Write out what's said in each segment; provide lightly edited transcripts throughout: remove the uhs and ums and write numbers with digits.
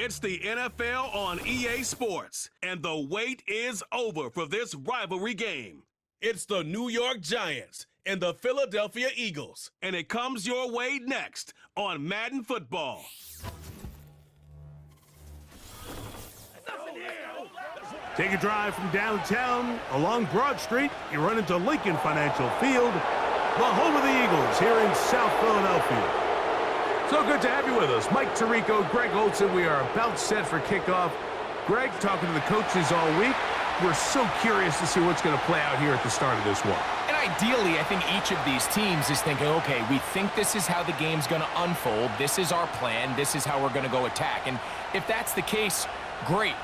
It's the NFL on EA Sports, and the wait is over for this rivalry game. It's the New York Giants and the Philadelphia Eagles, and it comes your way next on Madden Football. Take a drive from downtown along Broad Street. You run into Lincoln Financial Field, the home of the Eagles here in South Philadelphia. So good to have you with us. Mike Tirico, Greg Olson. We are about set for kickoff. Greg, talking to the coaches all week. We're so curious to see what's going to play out here at the start of this one. And ideally, I think each of these teams is thinking, okay, we think this is how the game's going to unfold. This is our plan. This is how we're going to go attack. And if that's the case, great.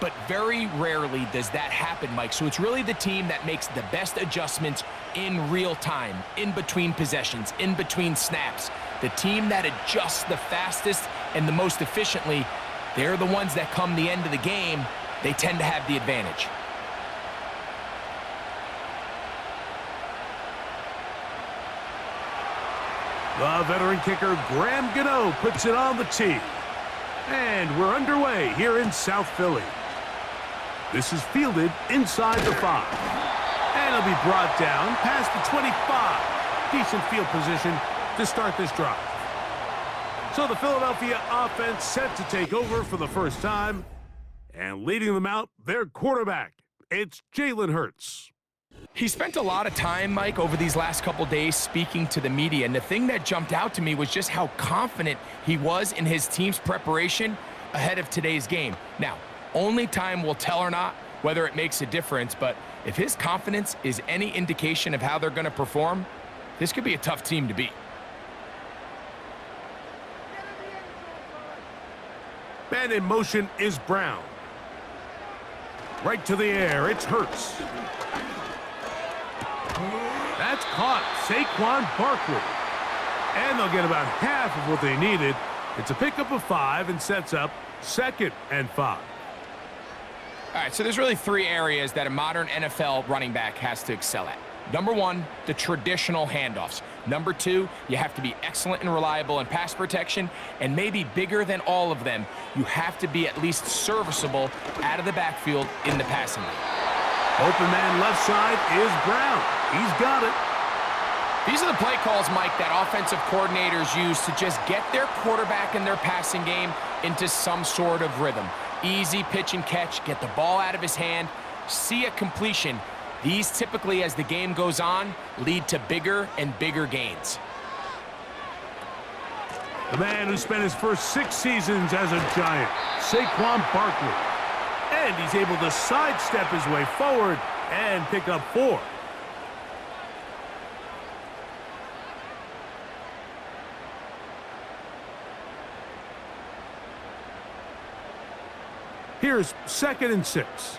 But very rarely does that happen, Mike. So it's really the team that makes the best adjustments in real time, in between possessions, in between snaps. The team that adjusts the fastest and the most efficiently, they're the ones that come the end of the game, they tend to have the advantage. The veteran kicker, Graham Gano, puts it on the tee. And we're underway here in South Philly. This is fielded inside the 5. And it'll be brought down past the 25. Decent field position to start this drive. So the Philadelphia offense set to take over for the first time. And leading them out, their quarterback. It's Jalen Hurts. He spent a lot of time, Mike, over these last couple days speaking to the media. And the thing that jumped out to me was just how confident he was in his team's preparation ahead of today's game. Now, only time will tell or not whether it makes a difference. But if his confidence is any indication of how they're going to perform, this could be a tough team to beat. Man in motion is Brown. Right to the air, it's Hurts. That's caught, Saquon Barkley. And they'll get about half of what they needed. It's a pickup of 5 and sets up 2nd and 5. All right, so there's really 3 areas that a modern NFL running back has to excel at. Number 1, the traditional handoffs. Number 2, you have to be excellent and reliable in pass protection. And maybe bigger than all of them, you have to be at least serviceable out of the backfield in the passing game. Open man left side is Brown. He's got it. These are the play calls, Mike, that offensive coordinators use to just get their quarterback and their passing game into some sort of rhythm. Easy pitch and catch, get the ball out of his hand, see a completion. These typically, as the game goes on, lead to bigger and bigger gains. The man who spent his first 6 seasons as a Giant, Saquon Barkley. And he's able to sidestep his way forward and pick up 4. Here's 2nd and 6.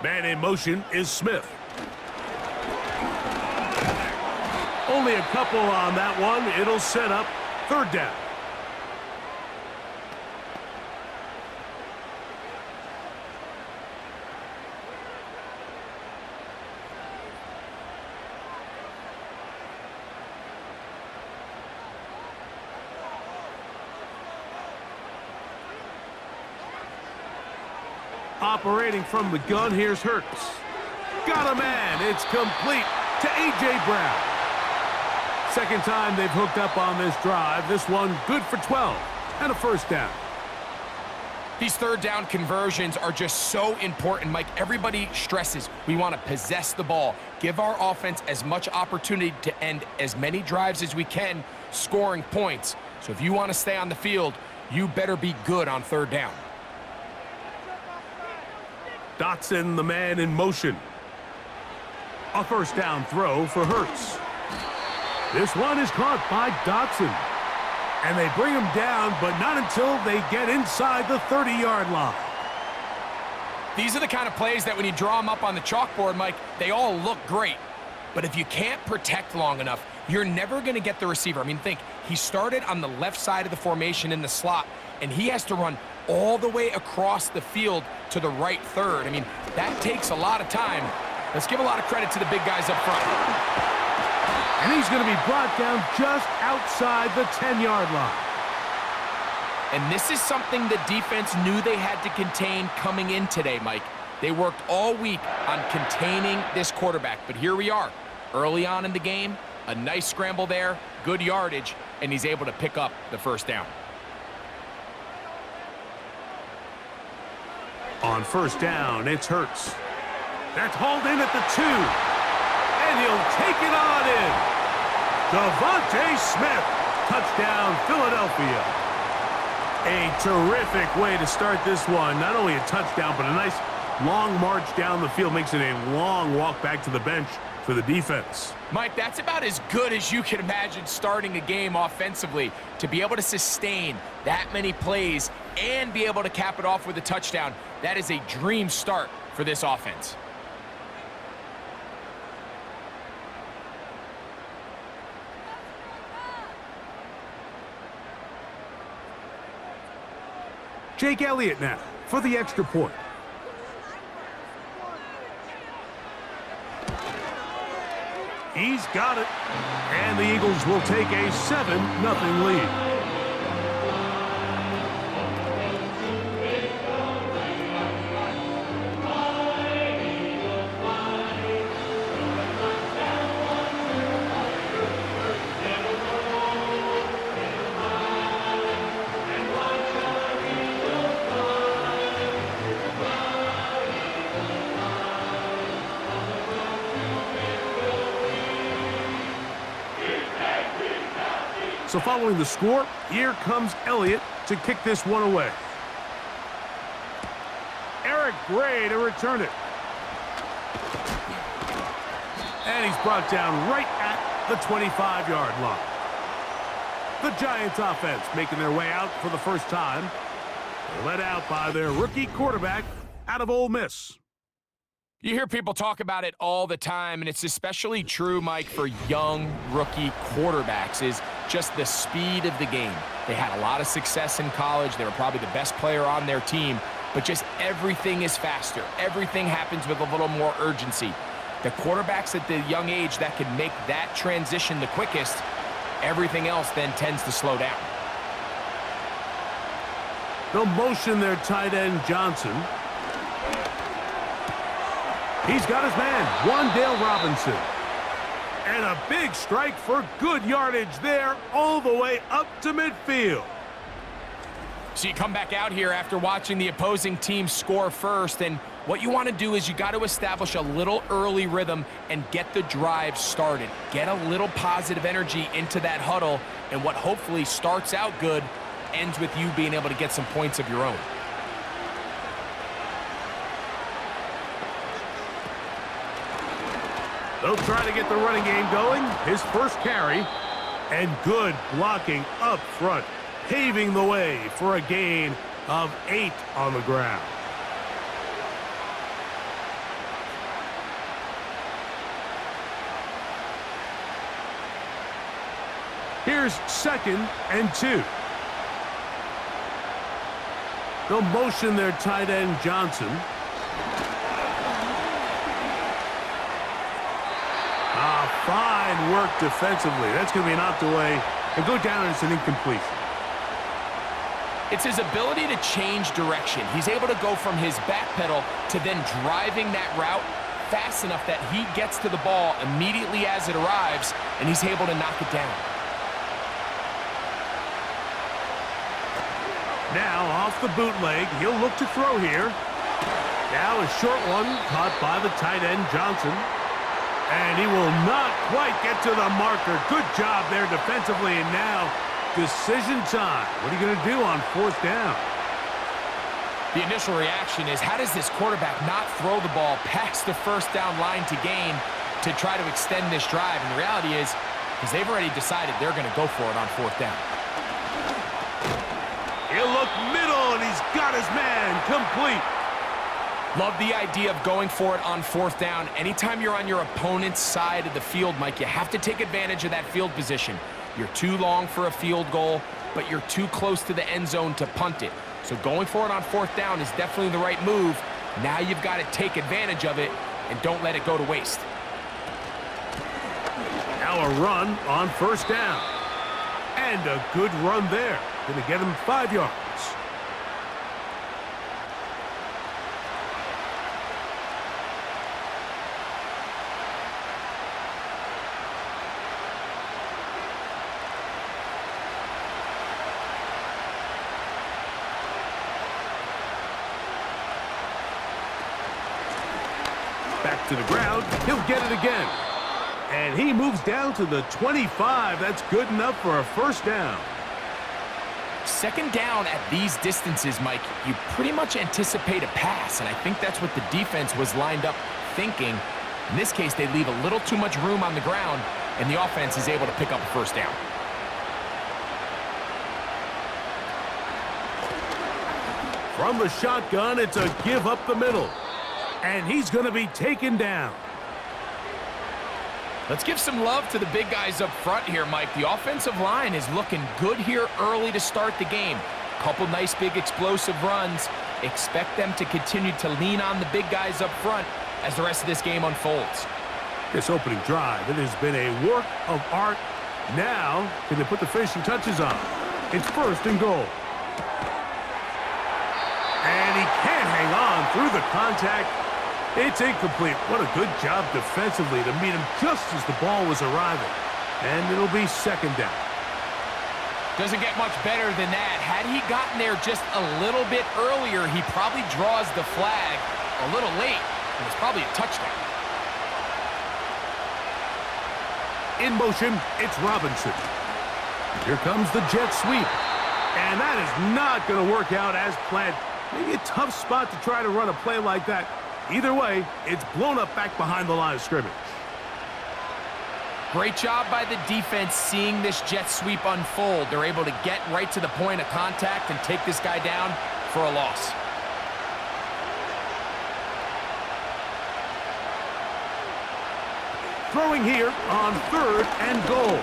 Man in motion is Smith. Only a couple on that one. It'll set up 3rd down. Operating from the gun, here's Hurts. Got a man, it's complete to A.J. Brown. 2nd time they've hooked up on this drive. This one good for 12 and a 1st down. These 3rd down conversions are just so important, Mike. Everybody stresses we want to possess the ball, give our offense as much opportunity to end as many drives as we can, scoring points. So if you want to stay on the field, you better be good on 3rd down. Jaxson, the man in motion. A 1st down throw for Hurts. This one is caught by Jaxson. And they bring him down, but not until they get inside the 30-yard line. These are the kind of plays that when you draw them up on the chalkboard, Mike, they all look great. But if you can't protect long enough, you're never going to get the receiver. I mean, think, he started on the left side of the formation in the slot, and he has to run all the way across the field to the right 3rd. I mean, that takes a lot of time. Let's give a lot of credit to the big guys up front. And he's going to be brought down just outside the 10-yard line. And this is something the defense knew they had to contain coming in today, Mike. They worked all week on containing this quarterback, but here we are. Early on in the game, a nice scramble there, good yardage, and he's able to pick up the first down. On first down, it's Hurts. That's hauled in at the 2. And he'll take it on in. Devontae Smith. Touchdown, Philadelphia. A terrific way to start this one. Not only a touchdown, but a nice long march down the field. Makes it a long walk back to the bench for the defense. Mike, that's about as good as you can imagine starting a game offensively. To be able to sustain that many plays and be able to cap it off with a touchdown, that is a dream start for this offense. Jake Elliott now for the extra point. He's got it. And the Eagles will take a 7-0 lead. So following the score, here comes Elliott to kick this one away. Eric Gray to return it. And he's brought down right at the 25-yard line. The Giants offense making their way out for the first time. Led out by their rookie quarterback out of Ole Miss. You hear people talk about it all the time, and it's especially true, Mike, for young rookie quarterbacks, is just the speed of the game. They had a lot of success in college. They were probably the best player on their team, but just everything is faster. Everything happens with a little more urgency. The quarterbacks at the young age that can make that transition the quickest, everything else then tends to slow down. They'll motion their tight end, Jaxson. He's got his man, Wan'Dale Robinson. And a big strike for good yardage there all the way up to midfield. So you come back out here after watching the opposing team score first, and what you want to do is you got to establish a little early rhythm and get the drive started. Get a little positive energy into that huddle, and what hopefully starts out good ends with you being able to get some points of your own. They'll try to get the running game going. His first carry. And good blocking up front, paving the way for a gain of 8 on the ground. Here's 2nd and 2. They'll motion their tight end, Jaxson. Fine work defensively. That's going to be knocked away and go down as an incompletion. It's his ability to change direction. He's able to go from his back pedal to then driving that route fast enough that he gets to the ball immediately as it arrives, and he's able to knock it down. Now off the bootleg, he'll look to throw here. Now a short one caught by the tight end, Jaxson. And he will not quite get to the marker. Good job there defensively, and now decision time. What are you going to do on 4th down? The initial reaction is, how does this quarterback not throw the ball past the first down line to gain to try to extend this drive? And the reality is, because they've already decided they're going to go for it on 4th down. He'll look middle, and he's got his man complete. Love the idea of going for it on 4th down. Anytime you're on your opponent's side of the field, Mike, you have to take advantage of that field position. You're too long for a field goal, but you're too close to the end zone to punt it. So going for it on 4th down is definitely the right move. Now you've got to take advantage of it and don't let it go to waste. Now a run on 1st down. And a good run there. Going to get him 5 yards. Back to the ground. He'll get it again. And he moves down to the 25. That's good enough for a first down. Second down at these distances, Mike, you pretty much anticipate a pass, and I think that's what the defense was lined up thinking. In this case, they leave a little too much room on the ground, and the offense is able to pick up a first down. From the shotgun, it's a give up the middle. And he's going to be taken down. Let's give some love to the big guys up front here, Mike. The offensive line is looking good here early to start the game. Couple nice big explosive runs. Expect them to continue to lean on the big guys up front as the rest of this game unfolds. This opening drive, it has been a work of art. Now, can they put the finishing touches on? It's first and goal. And he can't hang on through the contact. It's incomplete. What a good job defensively to meet him just as the ball was arriving. And it'll be second down. Doesn't get much better than that. Had he gotten there just a little bit earlier, he probably draws the flag a little late. And it's probably a touchdown. In motion, it's Robinson. Here comes the jet sweep. And that is not going to work out as planned. Maybe a tough spot to try to run a play like that. Either way, it's blown up back behind the line of scrimmage. Great job by the defense seeing this jet sweep unfold. They're able to get right to the point of contact and take this guy down for a loss. Throwing here on third and goal.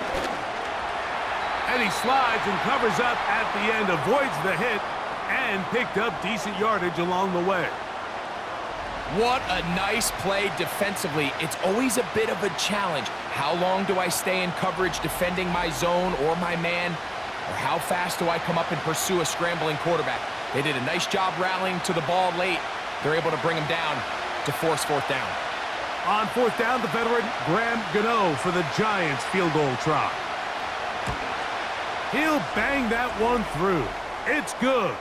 And he slides and covers up at the end, avoids the hit, and picked up decent yardage along the way. What a nice play defensively. It's always a bit of a challenge. How long do I stay in coverage defending my zone or my man? Or how fast do I come up and pursue a scrambling quarterback? They did a nice job rallying to the ball late. They're able to bring him down to force fourth down. On fourth down, the veteran Graham Gano for the Giants field goal try. He'll bang that one through. It's good.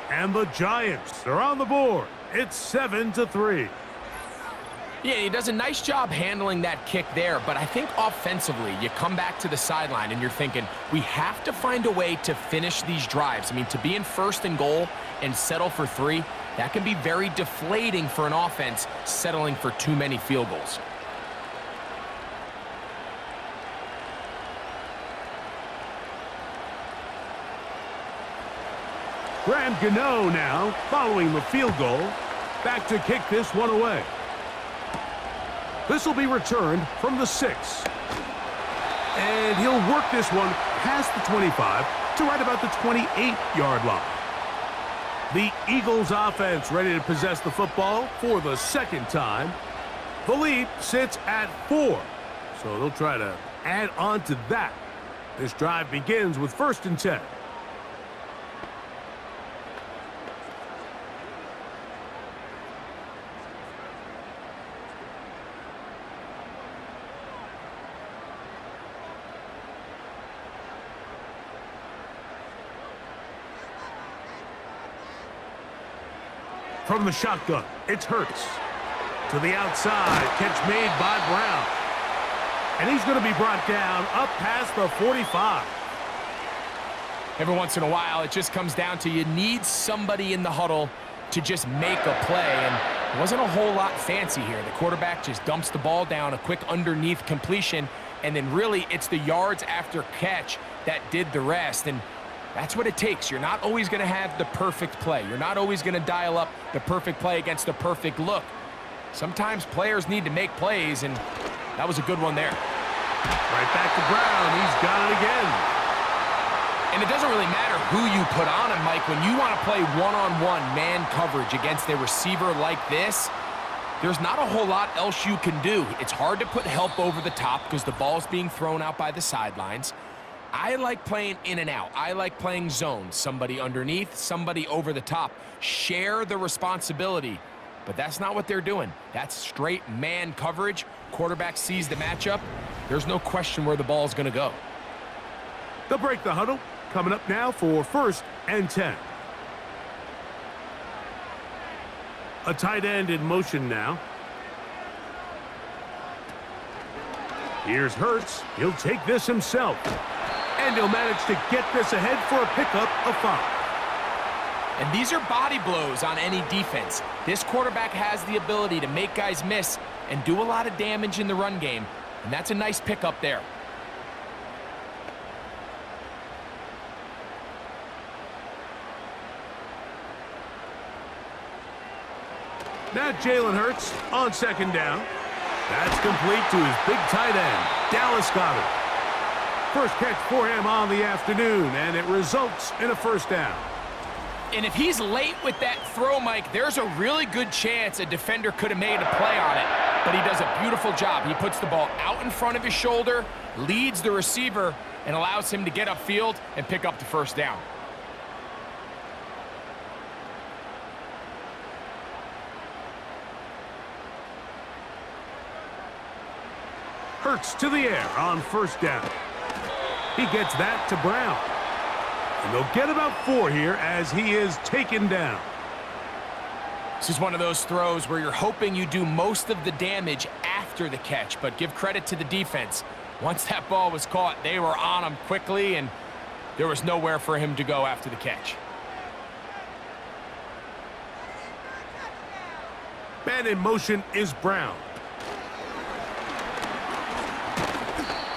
And the Giants are on the board. It's 7-3. Yeah, he does a nice job handling that kick there, but I think offensively, you come back to the sideline and you're thinking, we have to find a way to finish these drives. I mean, to be in first and goal and settle for 3, that can be very deflating for an offense settling for too many field goals. Graham Gano now, following the field goal, back to kick this one away. This will be returned from the 6. And he'll work this one past the 25 to right about the 28-yard line. The Eagles offense ready to possess the football for the second time. The lead sits at 4, so they'll try to add on to that. This drive begins with first and 10. From the shotgun, it's Hurts. To the outside, catch made by Brown. And he's going to be brought down up past the 45. Every once in a while, it just comes down to you need somebody in the huddle to just make a play. And it wasn't a whole lot fancy here. The quarterback just dumps the ball down, a quick underneath completion, and then really it's the yards after catch that did the rest. And that's what it takes. You're not always going to have the perfect play. You're not always going to dial up the perfect play against the perfect look. Sometimes players need to make plays, and that was a good one there. Right back to Brown. He's got it again. And it doesn't really matter who you put on him, Mike. When you want to play one-on-one man coverage against a receiver like this, there's not a whole lot else you can do. It's hard to put help over the top because the ball's being thrown out by the sidelines. I like playing in and out. I like playing zones. Somebody underneath, somebody over the top. Share the responsibility. But that's not what they're doing. That's straight man coverage. Quarterback sees the matchup. There's no question where the ball is going to go. They'll break the huddle. Coming up now for 1st and 10. A tight end in motion now. Here's Hurts. He'll take this himself. And he'll manage to get this ahead for a pickup of 5. And these are body blows on any defense. This quarterback has the ability to make guys miss and do a lot of damage in the run game. And that's a nice pickup there. Now Jalen Hurts on 2nd down. That's complete to his big tight end, Dallas Goedert. First catch for him on the afternoon, and it results in a 1st down. And if he's late with that throw, Mike, there's a really good chance a defender could have made a play on it. But he does a beautiful job. He puts the ball out in front of his shoulder, leads the receiver, and allows him to get upfield and pick up the 1st down. Hurts to the air on 1st down. He gets that to Brown. And they'll get about 4 here as he is taken down. This is one of those throws where you're hoping you do most of the damage after the catch, but give credit to the defense. Once that ball was caught, they were on him quickly, and there was nowhere for him to go after the catch. Man in motion is Brown.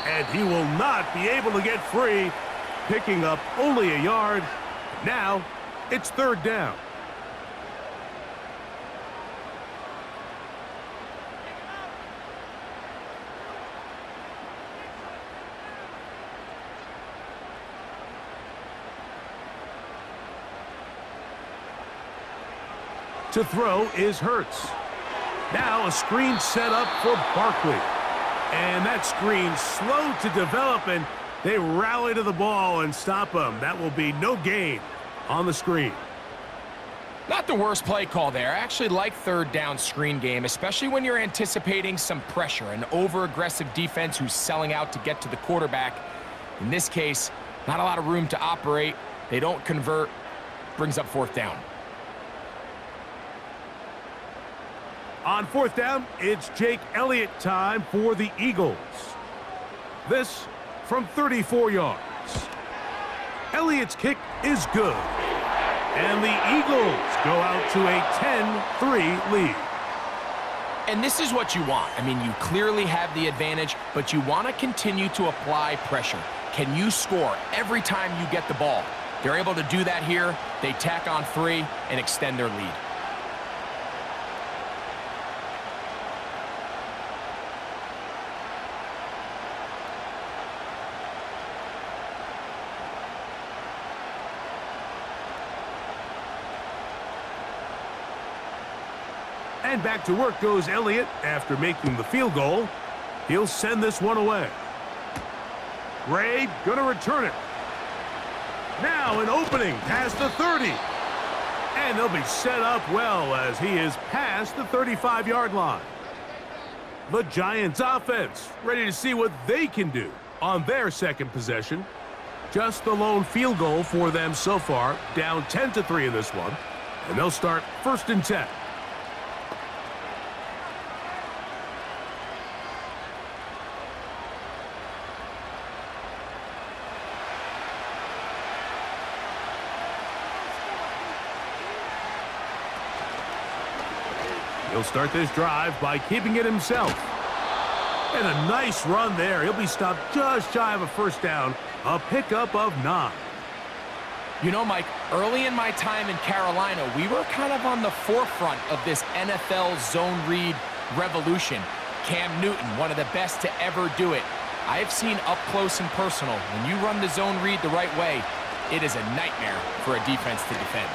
And he will not be able to get free, picking up only a yard. Now it's 3rd down. To throw is Hurts. Now a screen set up for Barkley. And that screen slow to develop, and they rally to the ball and stop him. That will be no gain on the screen. Not the worst play call there. I actually like 3rd down screen game, especially when you're anticipating some pressure, an over-aggressive defense who's selling out to get to the quarterback. In this case, not a lot of room to operate. They don't convert. Brings up 4th down. On 4th down, it's Jake Elliott time for the Eagles. This from 34 yards. Elliott's kick is good. And the Eagles go out to a 10-3 lead. And this is what you want. I mean, you clearly have the advantage, but you want to continue to apply pressure. Can you score every time you get the ball? They're able to do that here. They tack on 3 and extend their lead. And back to work goes Elliott after making the field goal. He'll send this one away. Gray gonna return it. Now an opening past the 30. And they'll be set up well as he is past the 35-yard line. The Giants offense ready to see what they can do on their 2nd possession. Just the lone field goal for them so far, down 10-3 in this one. And they'll start 1st and 10. He'll start this drive by keeping it himself. And a nice run there. He'll be stopped just shy of a 1st down. A pickup of 9. You know, Mike, early in my time in Carolina, we were kind of on the forefront of this NFL zone read revolution. Cam Newton, one of the best to ever do it. I have seen up close and personal, when you run the zone read the right way, it is a nightmare for a defense to defend.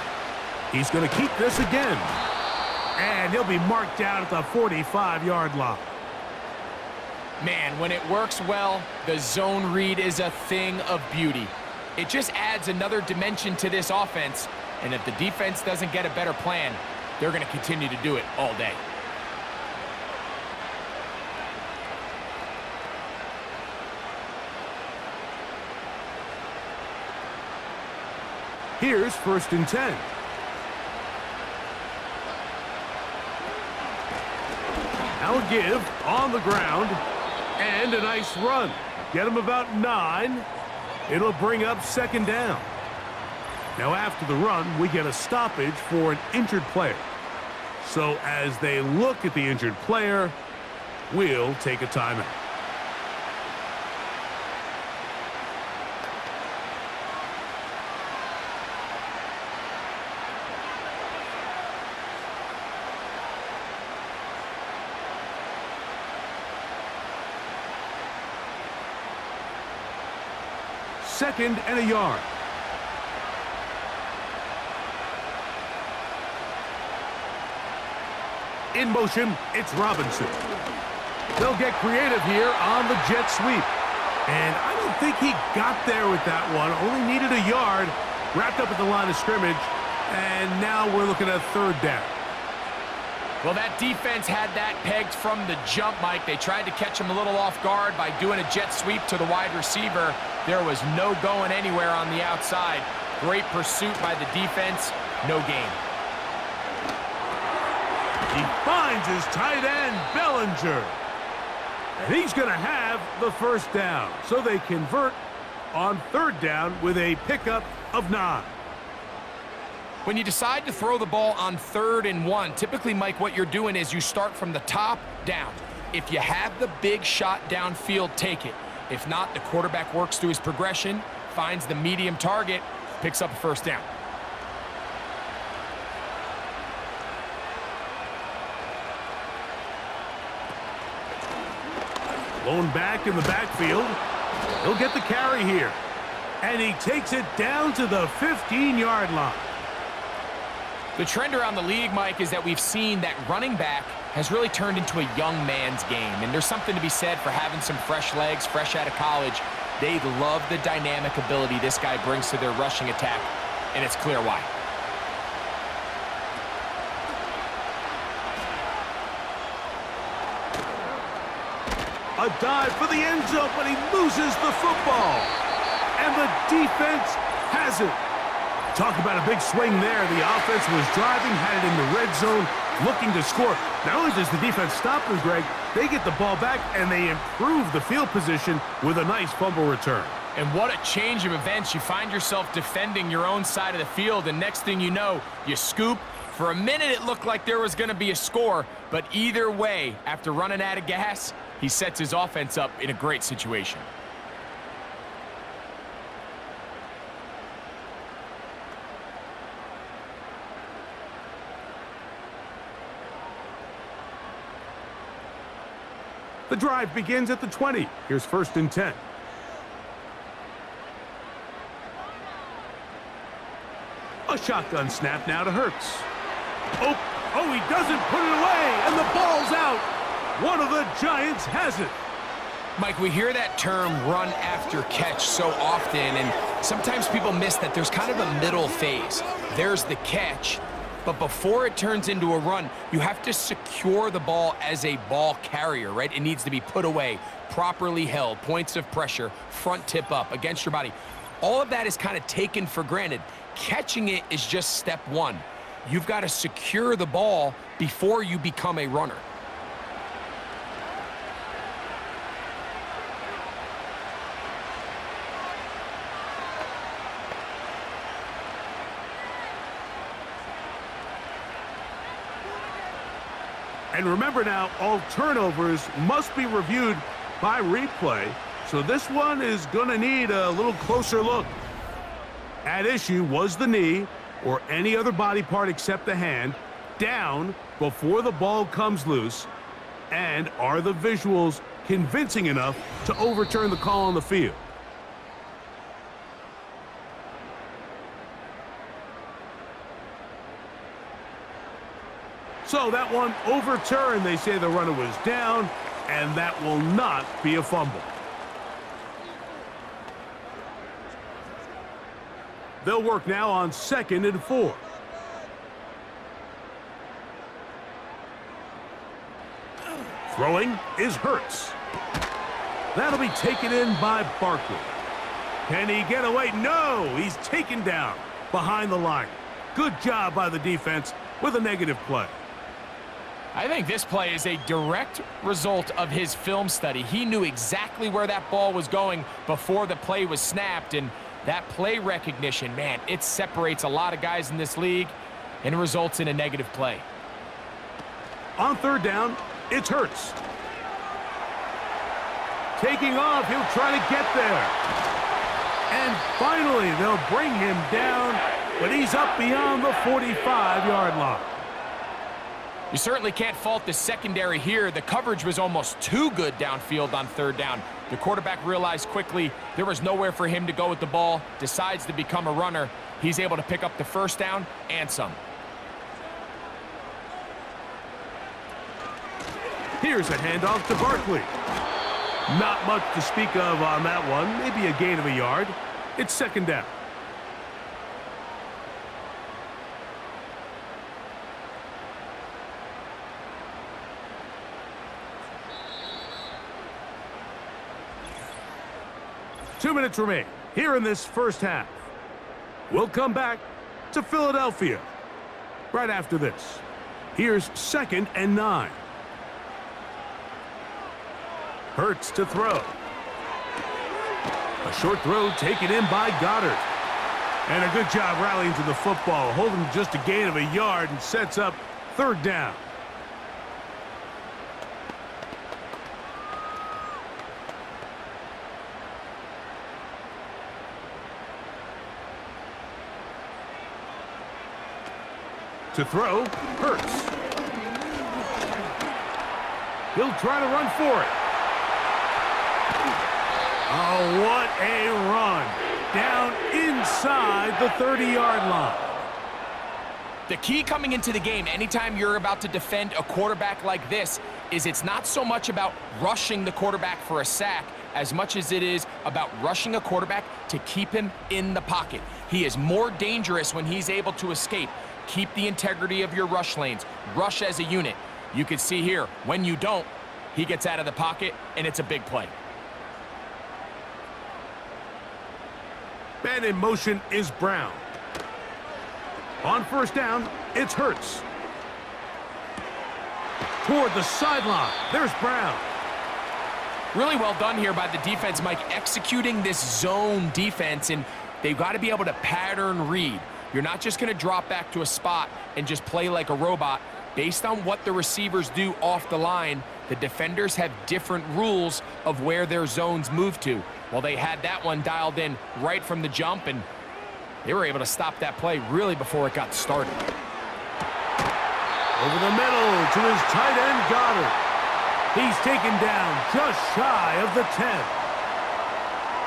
He's going to keep this again. And he'll be marked down at the 45-yard line. Man, when it works well, the zone read is a thing of beauty. It just adds another dimension to this offense, and if the defense doesn't get a better plan, they're going to continue to do it all day. Here's 1st and 10. Now a give on the ground, and a nice run. Get him about 9. It'll bring up 2nd down. Now after the run, we get a stoppage for an injured player. So as they look at the injured player, we'll take a timeout. Second and a yard. In motion, it's Robinson. They'll get creative here on the jet sweep. And I don't think he got there with that one. Only needed a yard. Wrapped up at the line of scrimmage. And now we're looking at 3rd down. Well, that defense had that pegged from the jump, Mike. They tried to catch him a little off guard by doing a jet sweep to the wide receiver. There was no going anywhere on the outside. Great pursuit by the defense. No gain. He finds his tight end, Bellinger. And he's going to have the 1st down. So they convert on 3rd down with a pickup of 9. When you decide to throw the ball on 3rd and 1, typically, Mike, what you're doing is you start from the top down. If you have the big shot downfield, take it. If not, the quarterback works through his progression, finds the medium target, picks up a 1st down. Blown back in the backfield. He'll get the carry here. And he takes it down to the 15-yard line. The trend around the league, Mike, is that we've seen that running back has really turned into a young man's game. And there's something to be said for having some fresh legs, fresh out of college. They love the dynamic ability this guy brings to their rushing attack, and it's clear why. A dive for the end zone, but he loses the football. And the defense has it. Talk about a big swing there. The offense was driving, had it in the red zone, looking to score. Not only does the defense stop them, Greg, they get the ball back and they improve the field position with a nice fumble return. And what a change of events. You find yourself defending your own side of the field, and next thing you know, you scoop. For a minute, it looked like there was going to be a score, but either way, after running out of gas, he sets his offense up in a great situation. The drive begins at the 20. Here's 1st and 10. A shotgun snap now to Hurts. Oh, he doesn't put it away, and the ball's out. One of the Giants has it. Mike, we hear that term run after catch so often, and sometimes people miss that there's kind of a middle phase. There's the catch, but before it turns into a run, you have to secure the ball as a ball carrier, right? It needs to be put away, properly held, points of pressure, front tip up against your body. All of that is kind of taken for granted. Catching it is just step one. You've got to secure the ball before you become a runner. And remember now, all turnovers must be reviewed by replay, so this one is going to need a little closer look. At issue was the knee, or any other body part except the hand, down before the ball comes loose, and are the visuals convincing enough to overturn the call on the field? So that one overturned. They say the runner was down, and that will not be a fumble. They'll work now on 2nd and 4. Throwing is Hurts. That'll be taken in by Barkley. Can he get away? No, he's taken down behind the line. Good job by the defense with a negative play. I think this play is a direct result of his film study. He knew exactly where that ball was going before the play was snapped, and that play recognition, man, it separates a lot of guys in this league and results in a negative play. On 3rd down, it's Hurts. Taking off, he'll try to get there. And finally, they'll bring him down, but he's up beyond the 45-yard line. You certainly can't fault the secondary here. The coverage was almost too good downfield on 3rd down. The quarterback realized quickly there was nowhere for him to go with the ball, decides to become a runner. He's able to pick up the 1st down and some. Here's a handoff to Barkley. Not much to speak of on that one. Maybe a gain of a yard. It's 2nd down. Two minutes remain here in this first half. We'll come back to Philadelphia right after this. Here's 2nd and 9. Hurts to throw. A short throw taken in by Goddard. And a good job rallying to the football, holding just a gain of a yard and sets up 3rd down. To throw, Hurts. He'll try to run for it. Oh, what a run. Down inside the 30-yard line. The key coming into the game, anytime you're about to defend a quarterback like this, is it's not so much about rushing the quarterback for a sack as much as it is about rushing a quarterback to keep him in the pocket. He is more dangerous when he's able to escape. Keep the integrity of your rush lanes. Rush as a unit. You can see here, when you don't, he gets out of the pocket, and it's a big play. Man in motion is Brown. On 1st down, it's Hurts. Toward the sideline, there's Brown. Really well done here by the defense, Mike, executing this zone defense, and they've got to be able to pattern read. You're not just going to drop back to a spot and just play like a robot. Based on what the receivers do off the line, the defenders have different rules of where their zones move to. Well, they had that one dialed in right from the jump, and they were able to stop that play really before it got started. Over the middle to his tight end, Goddard. He's taken down just shy of the 10.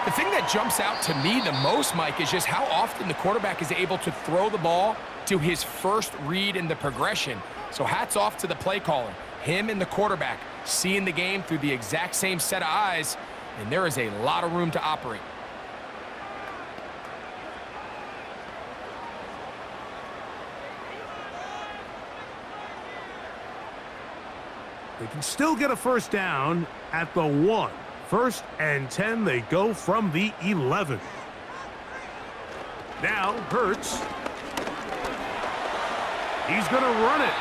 The thing that jumps out to me the most, Mike, is just how often the quarterback is able to throw the ball to his first read in the progression. So hats off to the play caller. Him and the quarterback seeing the game through the exact same set of eyes, and there is a lot of room to operate. They can still get a 1st down at the 1. 1st and 10, they go from the 11. Now, Hurts. He's going to run it.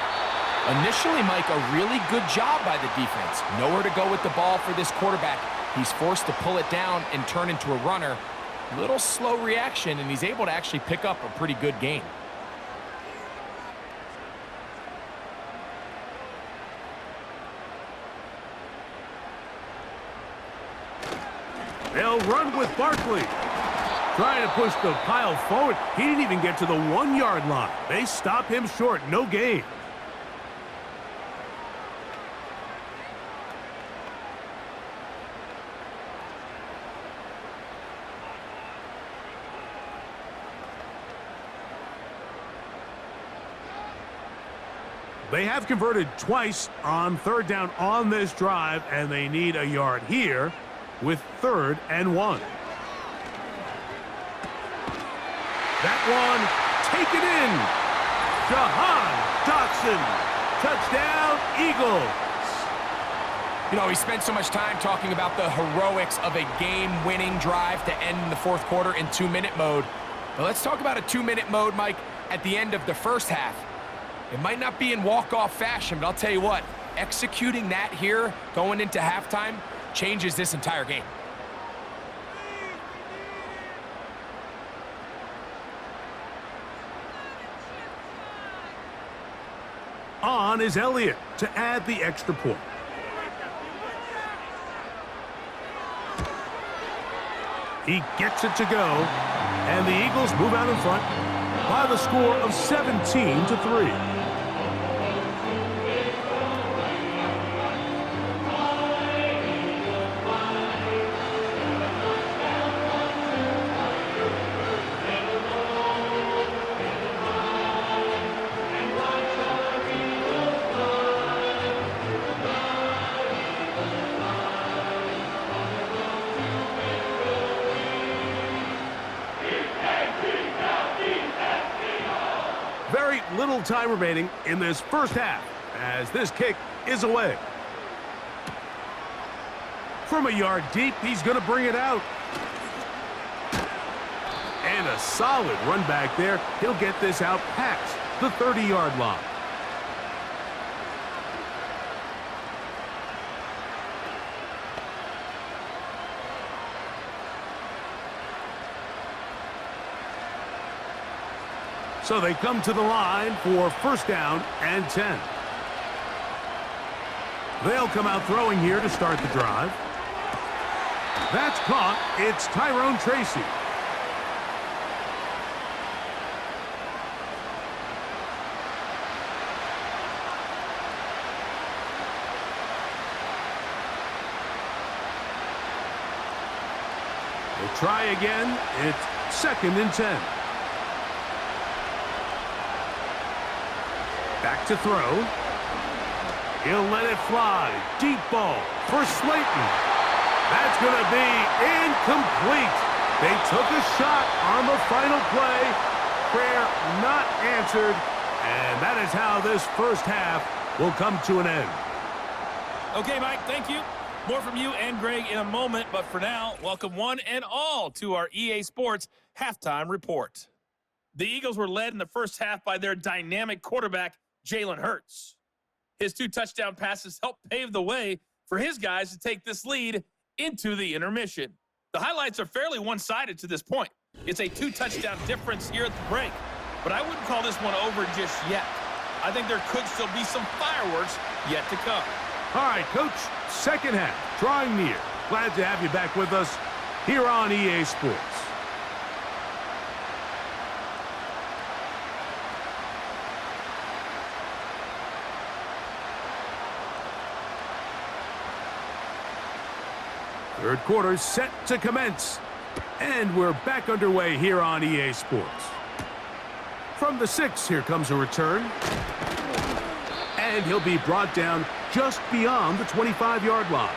Initially, Mike, a really good job by the defense. Nowhere to go with the ball for this quarterback. He's forced to pull it down and turn into a runner. Little slow reaction, and he's able to actually pick up a pretty good gain. They'll run with Barkley. Trying to push the pile forward. He didn't even get to the 1-yard line. They stop him short. No gain. They have converted twice on third down on this drive, and they need a yard here with 3rd and 1. That one taken in. Jaxson. Touchdown, Eagles. You know, we spent so much time talking about the heroics of a game-winning drive to end in the 4th quarter in 2-minute mode. But let's talk about a 2-minute mode, Mike, at the end of the first half. It might not be in walk-off fashion, but I'll tell you what, executing that here going into halftime changes this entire game. On is Elliott to add the extra point. He gets it to go, and the Eagles move out in front by the score of 17-3. Very little time remaining in this first half as this kick is away. From a yard deep, he's going to bring it out. And a solid run back there. He'll get this out past the 30-yard line. So they come to the line for 1st down and 10. They'll come out throwing here to start the drive. That's caught. It's Tyrone Tracy. They'll try again. It's 2nd and 10. Back to throw. He'll let it fly. Deep ball for Slayton. That's going to be incomplete. They took a shot on the final play. Prayer not answered. And that is how this first half will come to an end. Okay, Mike, thank you. More from you and Greg in a moment. But for now, welcome one and all to our EA Sports Halftime Report. The Eagles were led in the first half by their dynamic quarterback, Jalen Hurts. His 2 touchdown passes helped pave the way for his guys to take this lead into the intermission. The highlights are fairly one-sided to this point. It's a 2-touchdown difference here at the break, but I wouldn't call this one over just yet. I think there could still be some fireworks yet to come. All right, Coach, second half, drawing near. Glad to have you back with us here on EA Sports. Third quarter set to commence. And we're back underway here on EA Sports. From the 6, here comes a return. And he'll be brought down just beyond the 25-yard line.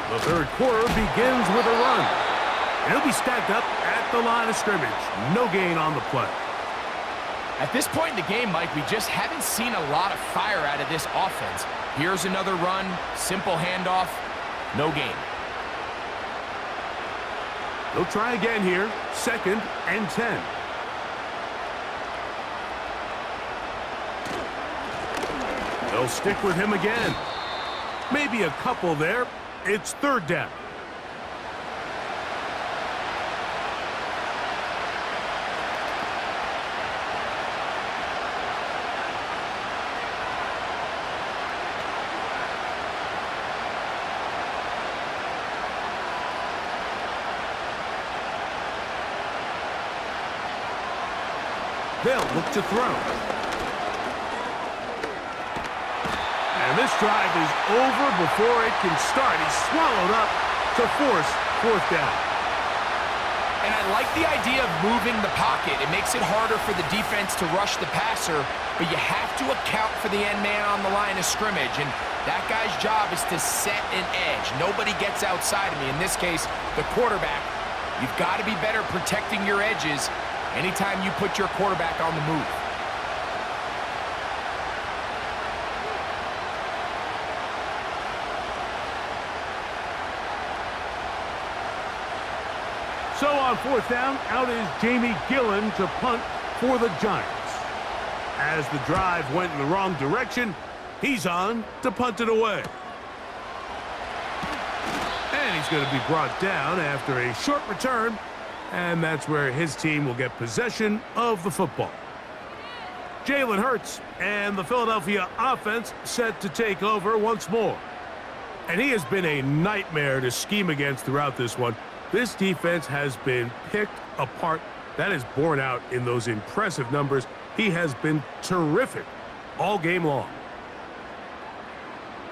The third quarter begins with a run. He'll be stacked up at the line of scrimmage. No gain on the play. At this point in the game, Mike, we just haven't seen a lot of fire out of this offense. Here's another run, simple handoff, no gain. They'll try again here, 2nd and 10. They'll stick with him again. Maybe a couple there. It's 3rd down. They'll look to throw. And this drive is over before it can start. He's swallowed up to force fourth down. And I like the idea of moving the pocket. It makes it harder for the defense to rush the passer, but you have to account for the end man on the line of scrimmage, and that guy's job is to set an edge. Nobody gets outside of me. In this case, the quarterback. You've got to be better protecting your edges anytime you put your quarterback on the move. So on fourth down, out is Jamie Gillen to punt for the Giants. As the drive went in the wrong direction, he's on to punt it away. And he's going to be brought down after a short return, and that's where his team will get possession of the football. Jalen Hurts and the Philadelphia offense set to take over once more. And he has been a nightmare to scheme against throughout this one. This defense has been picked apart. That is borne out in those impressive numbers. He has been terrific all game long.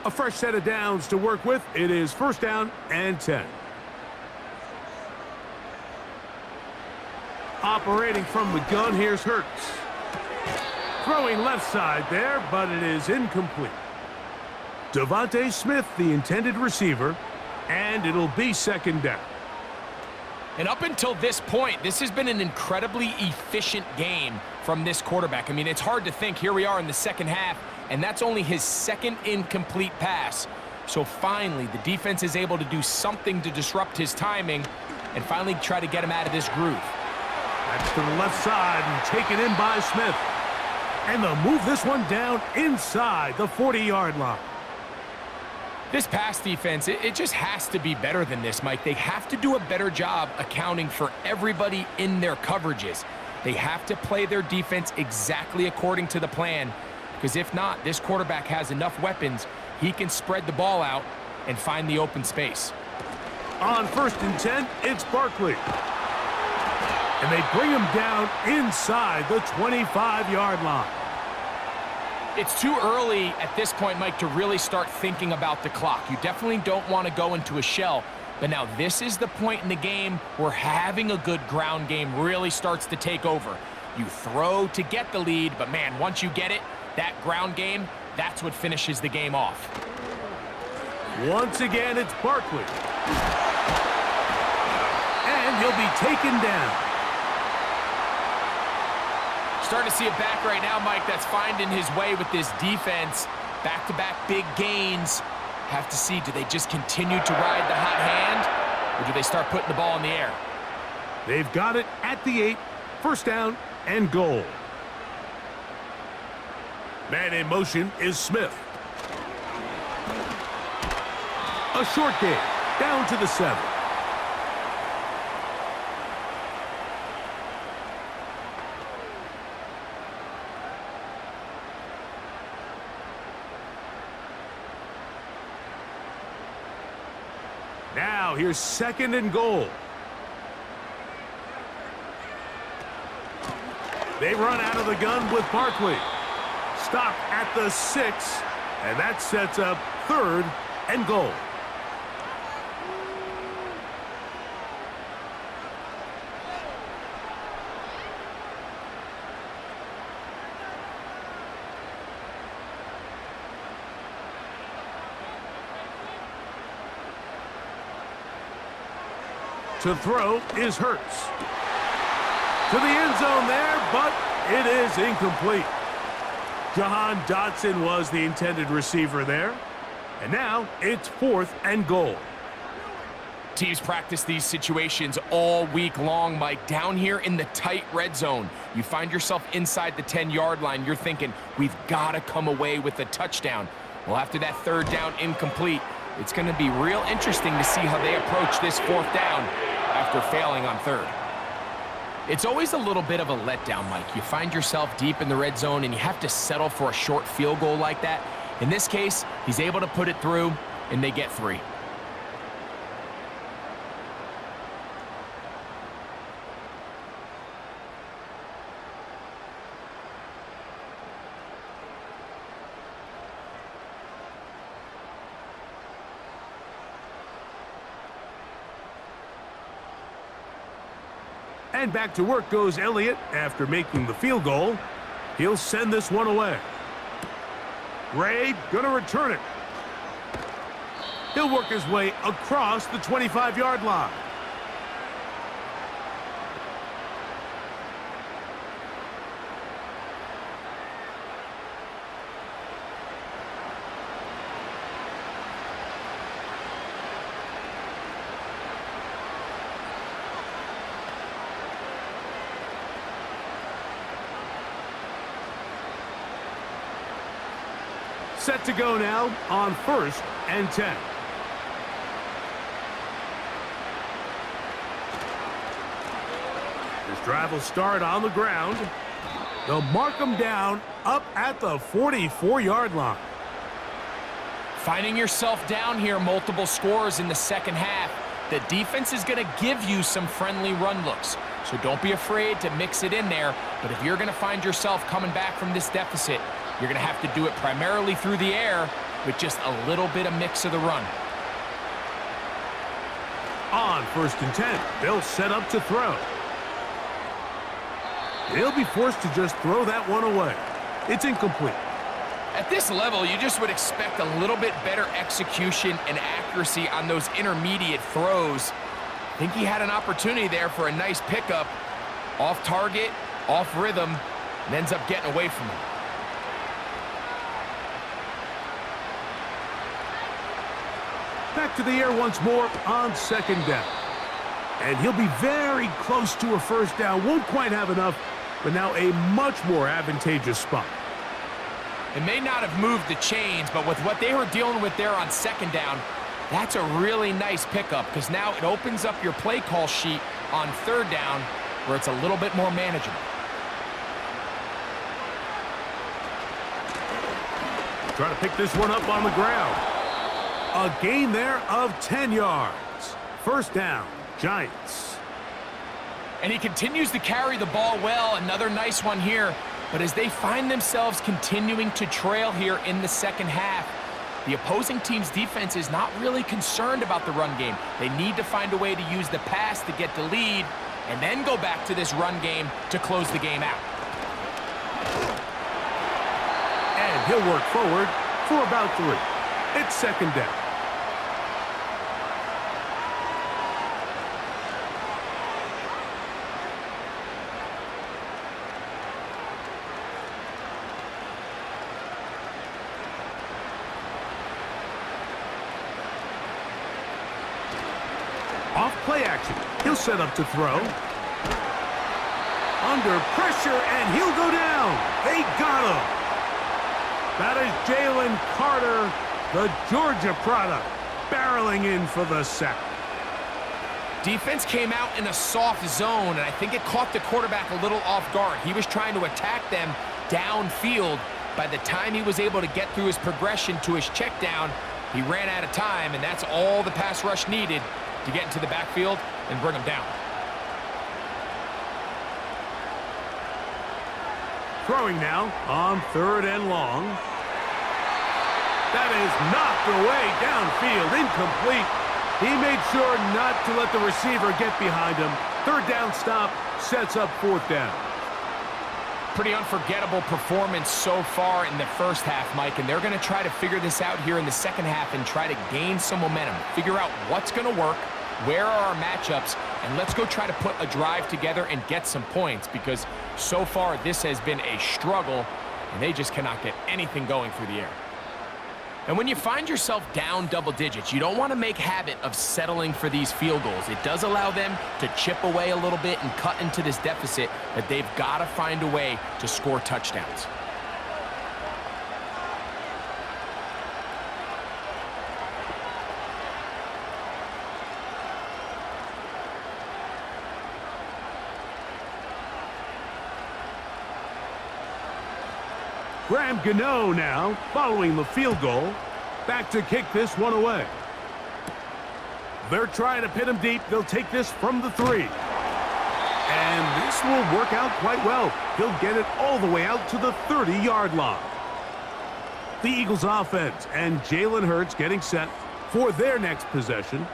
A fresh set of downs to work with. It is first down and 10. Operating from the gun, here's Hurts. Throwing left side there, but it is incomplete. Devontae Smith, the intended receiver, and it'll be second down. And up until this point, this has been an incredibly efficient game from this quarterback. I mean, it's hard to think. Here we are in the second half, and that's only his second incomplete pass. So finally, the defense is able to do something to disrupt his timing and finally try to get him out of this groove. That's to the left side and taken in by Smith. And they'll move this one down inside the 40-yard line. This pass defense, it just has to be better than this, Mike. They have to do a better job accounting for everybody in their coverages. They have to play their defense exactly according to the plan, because if not, this quarterback has enough weapons. He can spread the ball out and find the open space. On first and 10, it's Barkley. And they bring him down inside the 25-yard line. It's too early at this point, Mike, to really start thinking about the clock. You definitely don't want to go into a shell. But now this is the point in the game where having a good ground game really starts to take over. You throw to get the lead, but man, once you get it, that ground game, that's what finishes the game off. Once again, it's Barkley. And he'll be taken down. Starting to see it back right now, Mike, that's finding his way with this defense. Back-to-back big gains. Have to see, do they just continue to ride the hot hand, or do they start putting the ball in the air? They've got it at the 8, first down and goal. Man in motion is Smith. A short game, down to the 7. Now, here's second and goal. They run out of the gun with Barkley. Stop at the 6, and that sets up third and goal. To throw is Hurts. To the end zone there, but it is incomplete. Jahan Dotson was the intended receiver there. And now it's fourth and goal. Teams practice these situations all week long, Mike. Down here in the tight red zone, you find yourself inside the 10-yard line. You're thinking, we've got to come away with a touchdown. Well, after that third down incomplete, it's going to be real interesting to see how they approach this fourth down after failing on third. It's always a little bit of a letdown, Mike. You find yourself deep in the red zone and you have to settle for a short field goal like that. In this case, he's able to put it through and they get 3. And back to work goes Elliott after making the field goal. He'll send this one away. Gray gonna return it. He'll work his way across the 25-yard line. Set to go now on 1st and 10. This drive will start on the ground. They'll mark them down up at the 44-yard line. Finding yourself down here, multiple scores in the second half. The defense is going to give you some friendly run looks. So don't be afraid to mix it in there. But if you're going to find yourself coming back from this deficit, you're going to have to do it primarily through the air with just a little bit of mix of the run. On 1st and 10, they'll set up to throw. They'll be forced to just throw that one away. It's incomplete. At this level, you just would expect a little bit better execution and accuracy on those intermediate throws. I think he had an opportunity there for a nice pickup. Off target, off rhythm, and ends up getting away from him. Back to the air once more on 2nd down. And he'll be very close to a 1st down. Won't quite have enough, but now a much more advantageous spot. It may not have moved the chains, but with what they were dealing with there on 2nd down, that's a really nice pickup because now it opens up your play call sheet on 3rd down where it's a little bit more manageable. Try to pick this one up on the ground. A gain there of 10 yards. 1st down, Giants. And he continues to carry the ball well. Another nice one here. But as they find themselves continuing to trail here in the second half, the opposing team's defense is not really concerned about the run game. They need to find a way to use the pass to get the lead and then go back to this run game to close the game out. And he'll work forward for about 3. It's 2nd down. Off play action. He'll set up to throw. Under pressure, and he'll go down. They got him. That is Jalen Carter, the Georgia product, barreling in for the sack. Defense came out in a soft zone, and I think it caught the quarterback a little off guard. He was trying to attack them downfield. By the time he was able to get through his progression to his check down, he ran out of time, and that's all the pass rush needed to get into the backfield and bring him down. Throwing now on 3rd and long. That is knocked away downfield, incomplete. He made sure not to let the receiver get behind him. 3rd down stop sets up 4th down. Pretty unforgettable performance so far in the first half, Mike, and they're going to try to figure this out here in the second half and try to gain some momentum, figure out what's going to work, where are our matchups, and let's go try to put a drive together and get some points because so far this has been a struggle, and they just cannot get anything going through the air. And when you find yourself down double digits, you don't want to make habit of settling for these field goals. It does allow them to chip away a little bit and cut into this deficit, but they've got to find a way to score touchdowns. Graham Gano now, following the field goal, back to kick this one away. They're trying to pin him deep. They'll take this from the 3. And this will work out quite well. He'll get it all the way out to the 30-yard line. The Eagles offense and Jalen Hurts getting set for their next possession.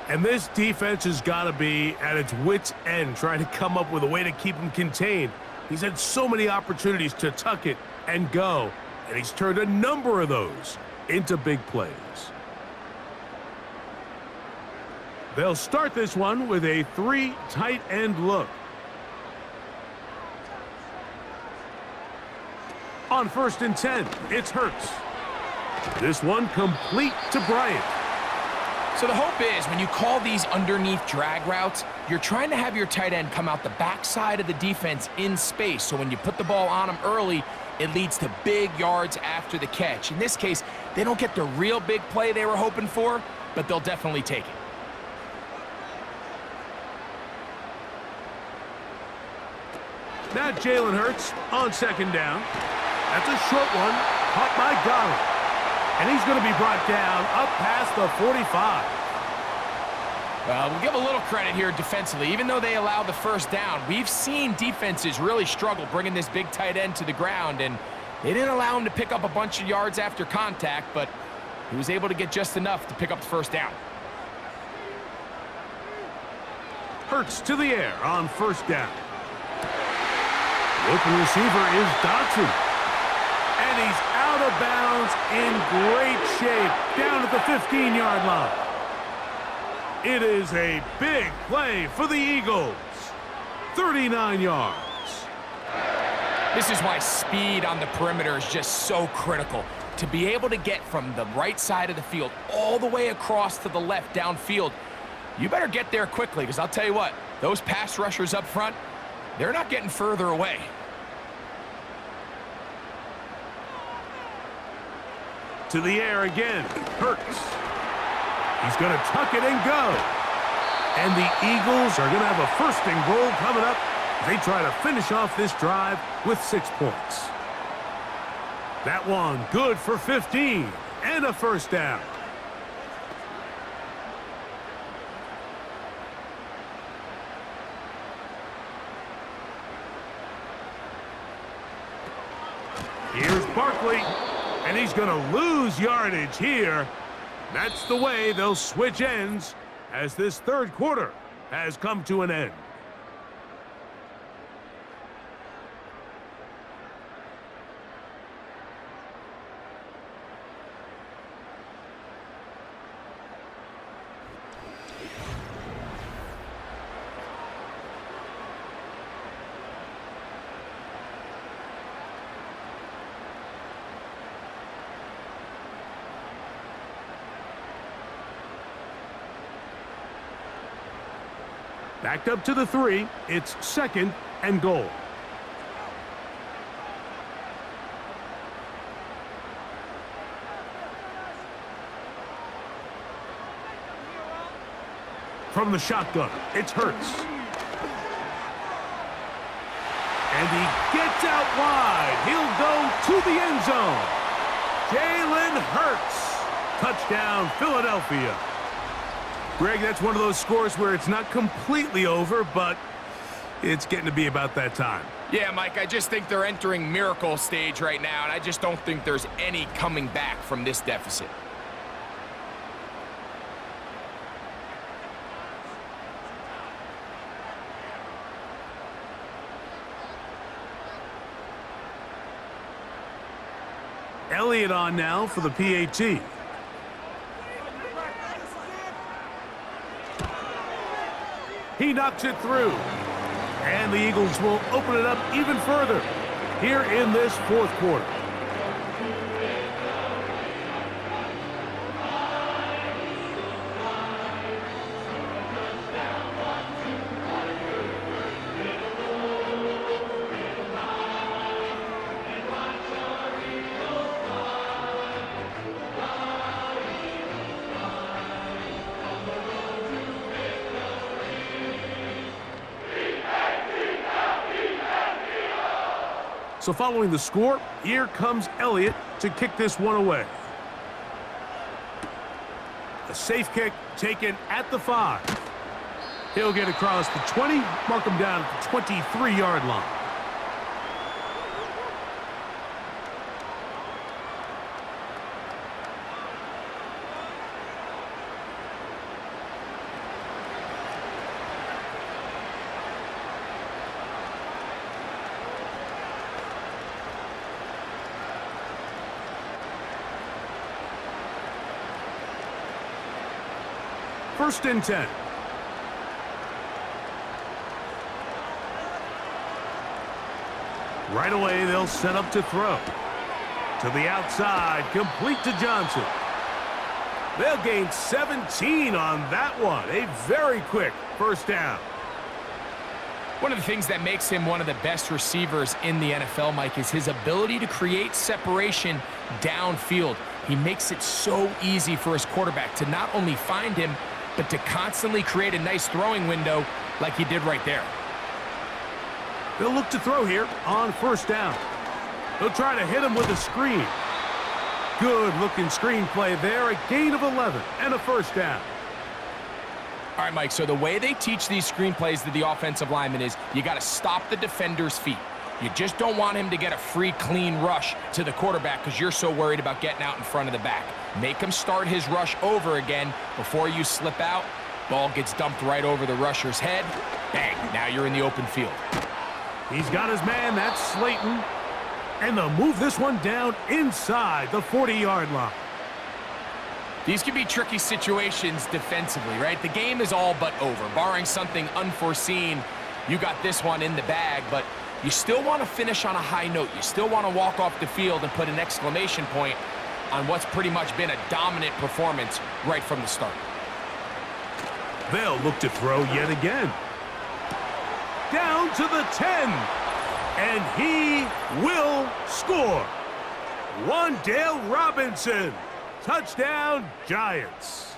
And this defense has got to be at its wit's end, trying to come up with a way to keep him contained. He's had so many opportunities to tuck it and go, and he's turned a number of those into big plays. They'll start this one with a 3 tight end look. On 1st and 10, it's Hurts. This one complete to Bryant. So the hope is when you call these underneath drag routes, you're trying to have your tight end come out the backside of the defense in space. So when you put the ball on him early, it leads to big yards after the catch. In this case, they don't get the real big play they were hoping for, but they'll definitely take it. Now Jalen Hurts on 2nd down. That's a short one, caught by Garland. And he's going to be brought down up past the 45. We'll give a little credit here defensively. Even though they allowed the 1st down, we've seen defenses really struggle bringing this big tight end to the ground, and they didn't allow him to pick up a bunch of yards after contact, but he was able to get just enough to pick up the 1st down. Hurts to the air on 1st down. The open receiver is Jaxson. And he's out of bounds in great shape down at the 15-yard line. It is a big play for the Eagles. 39 yards. This is why speed on the perimeter is just so critical. To be able to get from the right side of the field all the way across to the left downfield, you better get there quickly, because I'll tell you what, those pass rushers up front, they're not getting further away. To the air again, Hurts. He's going to tuck it and go. And the Eagles are going to have a 1st and goal coming up as they try to finish off this drive with 6 points. That one good for 15 and a 1st down. Here's Barkley. And he's going to lose yardage here. That's the way they'll switch ends as this 3rd quarter has come to an end. Backed up to the 3. It's 2nd and goal. From the shotgun, it's Hurts. And he gets out wide. He'll go to the end zone. Jalen Hurts. Touchdown, Philadelphia. Greg, that's one of those scores where it's not completely over, but it's getting to be about that time. Yeah, Mike, I just think they're entering miracle stage right now, and I just don't think there's any coming back from this deficit. Elliott on now for the PAT. He knocks it through. And the Eagles will open it up even further here in this 4th quarter. So following the score, here comes Elliott to kick this one away. A safe kick taken at the 5. He'll get across the 20, mark him down at the 23-yard line. 1st and 10. Right away, they'll set up to throw. To the outside, complete to Jaxson. They'll gain 17 on that one. A very quick 1st down. One of the things that makes him one of the best receivers in the NFL, Mike, is his ability to create separation downfield. He makes it so easy for his quarterback to not only find him, but to constantly create a nice throwing window like he did right there. They'll look to throw here on 1st down. They'll try to hit him with a screen. Good-looking screen play there. A gain of 11 and a 1st down. All right, Mike, so the way they teach these screenplays to the offensive lineman is you got to stop the defender's feet. You just don't want him to get a free, clean rush to the quarterback because you're so worried about getting out in front of the back. Make him start his rush over again before you slip out. Ball gets dumped right over the rusher's head. Bang, now you're in the open field. He's got his man, that's Slayton. And they'll move this one down inside the 40-yard line. These can be tricky situations defensively, right? The game is all but over. Barring something unforeseen, you got this one in the bag, but you still want to finish on a high note. You still want to walk off the field and put an exclamation point on what's pretty much been a dominant performance right from the start. They'll look to throw yet again. Down to the 10. And he will score. Wan'Dale Robinson. Touchdown, Giants.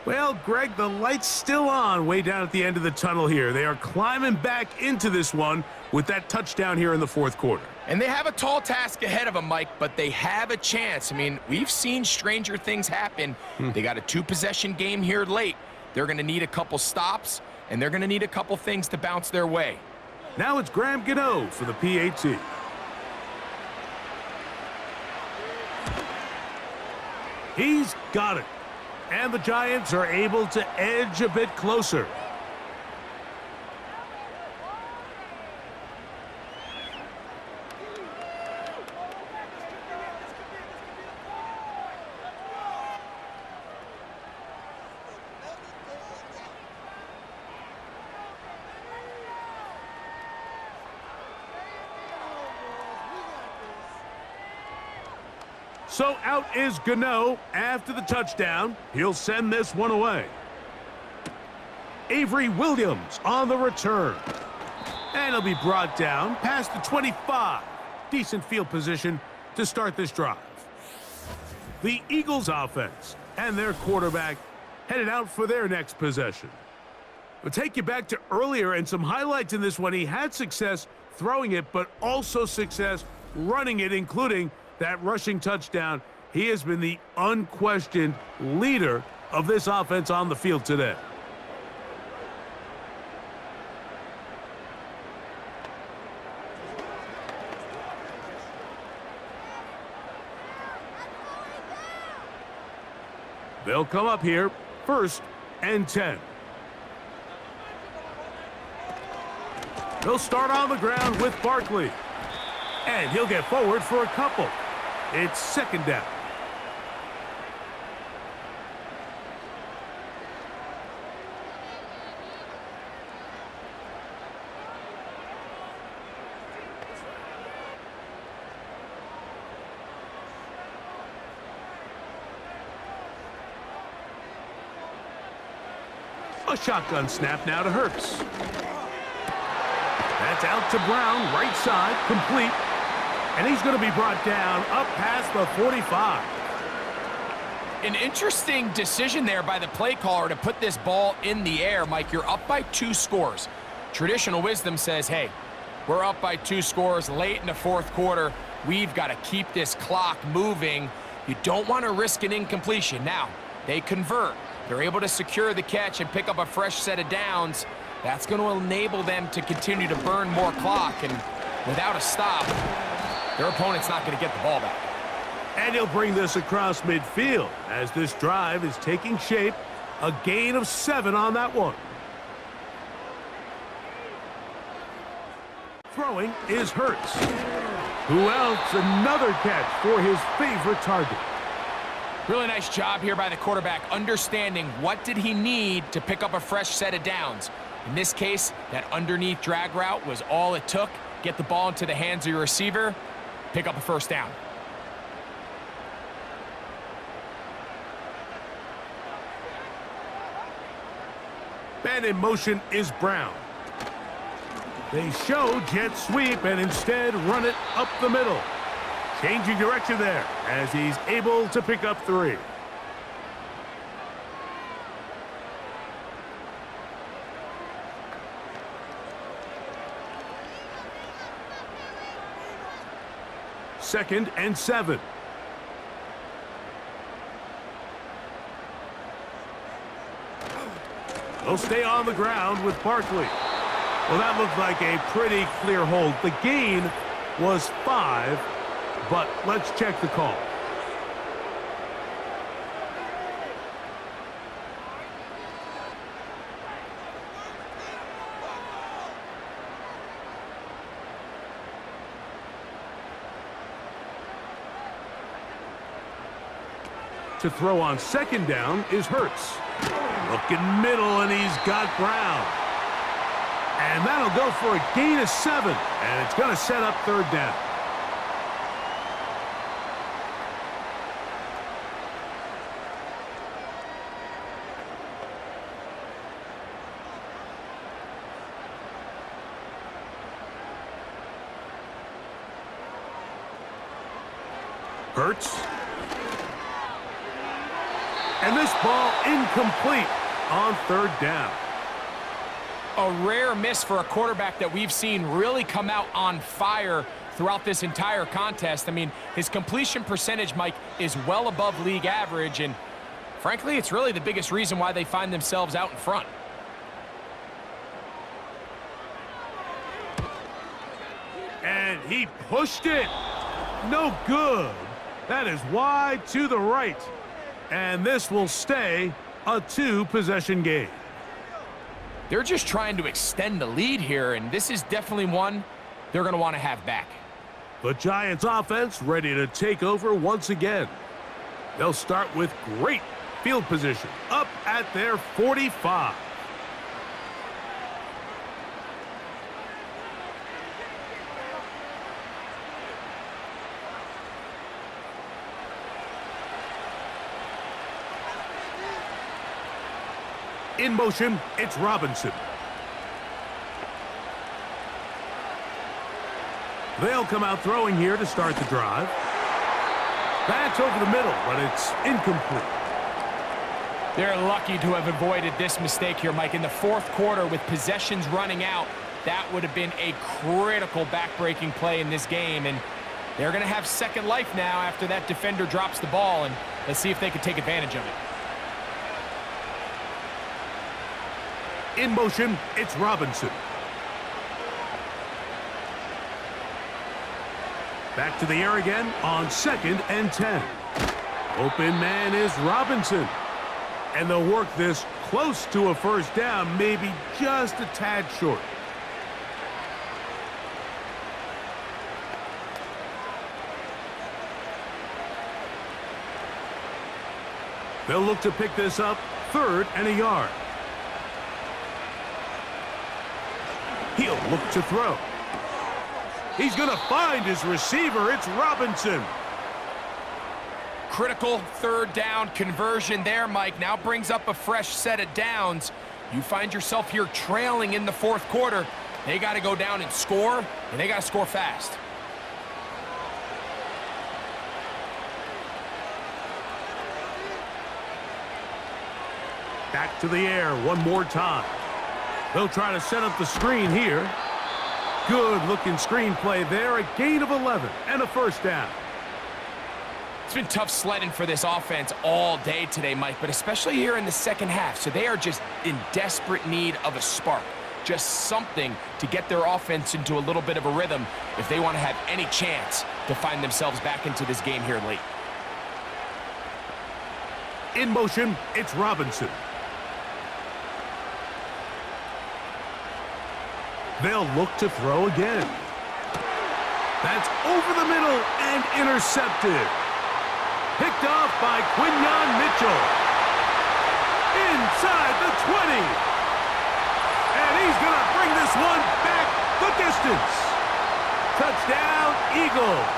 Well, Greg, the light's still on way down at the end of the tunnel here. They are climbing back into this one with that touchdown here in the 4th quarter. And they have a tall task ahead of them, Mike, but they have a chance. I mean, we've seen stranger things happen. They got a 2-possession game here late. They're going to need a couple stops, and they're going to need a couple things to bounce their way. Now it's Graham Gano for the PAT. He's got it. And the Giants are able to edge a bit closer. So out is Gano after the touchdown. He'll send this one away. Avery Williams on the return. And he'll be brought down past the 25. Decent field position to start this drive. The Eagles offense and their quarterback headed out for their next possession. We'll take you back to earlier and some highlights in this one. He had success throwing it, but also success running it, including that rushing touchdown. He has been the unquestioned leader of this offense on the field today. They'll come up here, 1st and 10. They'll start on the ground with Barkley. And he'll get forward for a couple. It's 2nd down. A shotgun snap now to Hurts. That's out to Brown, right side, complete. And he's going to be brought down up past the 45. An interesting decision there by the play caller to put this ball in the air. Mike, you're up by 2 scores. Traditional wisdom says, hey, we're up by 2 scores late in the 4th quarter. We've got to keep this clock moving. You don't want to risk an incompletion. Now, they convert. They're able to secure the catch and pick up a fresh set of downs. That's going to enable them to continue to burn more clock. And without a stop, their opponent's not going to get the ball back. And he'll bring this across midfield as this drive is taking shape. A gain of 7 on that one. Throwing is Hurts. Who else? Another catch for his favorite target. Really nice job here by the quarterback, understanding what did he need to pick up a fresh set of downs. In this case, that underneath drag route was all it took. Get the ball into the hands of your receiver, pick up a first down. Man in motion is Brown. They show jet sweep and instead run it up the middle. Changing direction there as he's able to pick up 3. Second and 7. They'll stay on the ground with Barkley. Well, that looked like a pretty clear hold. The gain was 5, but let's check the call. To throw on second down is Hurts. Looking middle, and he's got Brown. And that'll go for a gain of 7, and it's going to set up third down. Hurts. And this ball incomplete on third down. A rare miss for a quarterback that we've seen really come out on fire throughout this entire contest. I mean, his completion percentage, Mike, is well above league average, and frankly, it's really the biggest reason why they find themselves out in front. And he pushed it. No good. That is wide to the right. And this will stay a 2-possession game. They're just trying to extend the lead here, and this is definitely one they're going to want to have back. The Giants offense ready to take over once again. They'll start with great field position up at their 45. In motion, it's Robinson. They'll come out throwing here to start the drive. That's over the middle, but it's incomplete. They're lucky to have avoided this mistake here, Mike. In the fourth quarter, with possessions running out, that would have been a critical back-breaking play in this game, and they're going to have second life now after that defender drops the ball, and let's see if they can take advantage of it. In motion, it's Robinson. Back to the air again on 2nd and 10. Open man is Robinson. And they'll work this close to a first down, maybe just a tad short. They'll look to pick this up 3rd and a yard. He'll look to throw. He's going to find his receiver. It's Robinson. Critical third down conversion there, Mike. Now brings up a fresh set of downs. You find yourself here trailing in the fourth quarter. They got to go down and score, and they got to score fast. Back to the air one more time. They'll try to set up the screen here. Good-looking screen play there. A gain of 11 and a first down. It's been tough sledding for this offense all day today, Mike, but especially here in the second half. So they are just in desperate need of a spark. Just something to get their offense into a little bit of a rhythm if they want to have any chance to find themselves back into this game here late. In motion, it's Robinson. They'll look to throw again. That's over the middle and intercepted. Picked off by Quinyon Mitchell. Inside the 20. And he's going to bring this one back the distance. Touchdown, Eagles.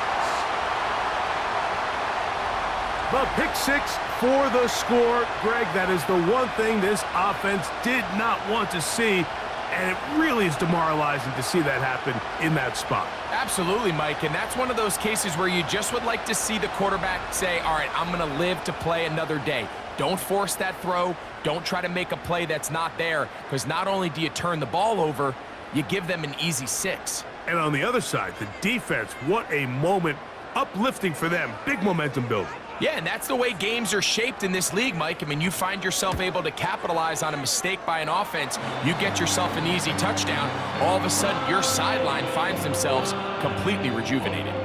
The pick six for the score. Greg, that is the one thing this offense did not want to see, and it really is demoralizing to see that happen in that spot. Absolutely, Mike, and that's one of those cases where you just would like to see the quarterback say, all right, I'm going to live to play another day. Don't force that throw. Don't try to make a play that's not there, because not only do you turn the ball over, you give them an easy 6. And on the other side, the defense, what a moment. Uplifting for them. Big momentum building. Yeah, and that's the way games are shaped in this league, Mike. I mean, you find yourself able to capitalize on a mistake by an offense. You get yourself an easy touchdown. All of a sudden, your sideline finds themselves completely rejuvenated.